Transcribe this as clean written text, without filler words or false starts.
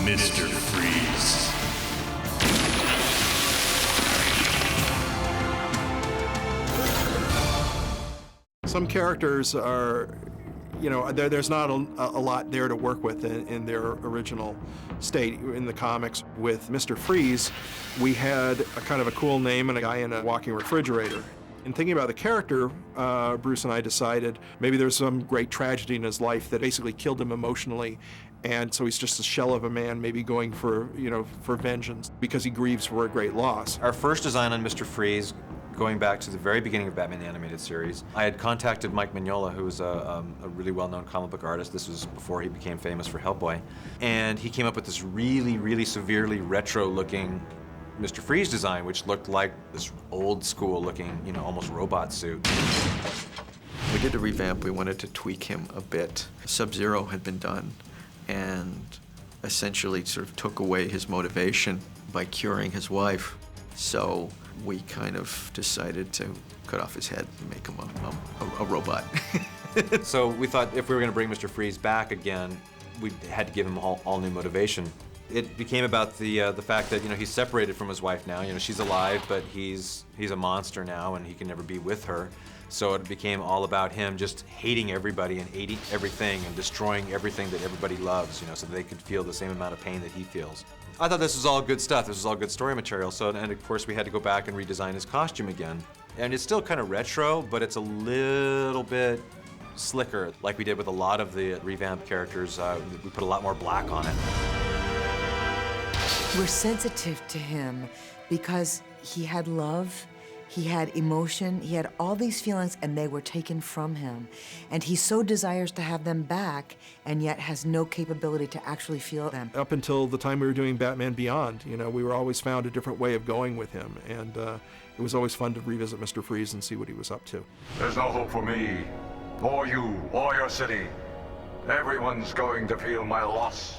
Mr. Freeze. Some characters are, there's not a lot there to work with in their original state. In the comics, with Mr. Freeze, we had a kind of a cool name and a guy in a walking refrigerator. In thinking about the character, Bruce and I decided maybe there's some great tragedy in his life that basically killed him emotionally, and so he's just a shell of a man, maybe going for vengeance because he grieves for a great loss. Our first design on Mr. Freeze, going back to the very beginning of Batman the Animated Series, I had contacted Mike Mignola, who was a really well-known comic book artist. This was before he became famous for Hellboy. And he came up with this really, really severely retro-looking Mr. Freeze design, which looked like this old-school-looking, almost robot suit. We did a revamp. We wanted to tweak him a bit. Sub-Zero had been done, and essentially sort of took away his motivation by curing his wife. So we kind of decided to cut off his head and make him a robot. So we thought if we were going to bring Mr. Freeze back again, we had to give him all new motivation. It became about the fact that he's separated from his wife now. She's alive, but he's a monster now, and he can never be with her. So it became all about him just hating everybody and hating everything and destroying everything that everybody loves, so that they could feel the same amount of pain that he feels. I thought this was all good stuff. This was all good story material. And of course we had to go back and redesign his costume again. And it's still kind of retro, but it's a little bit slicker, like we did with a lot of the revamped characters. We put a lot more black on it. We're sensitive to him because he had love, he had emotion, he had all these feelings, and they were taken from him. And he so desires to have them back, and yet has no capability to actually feel them. Up until the time we were doing Batman Beyond, we were always found a different way of going with him, and it was always fun to revisit Mr. Freeze and see what he was up to. There's no hope for me, or you, or your city. Everyone's going to feel my loss.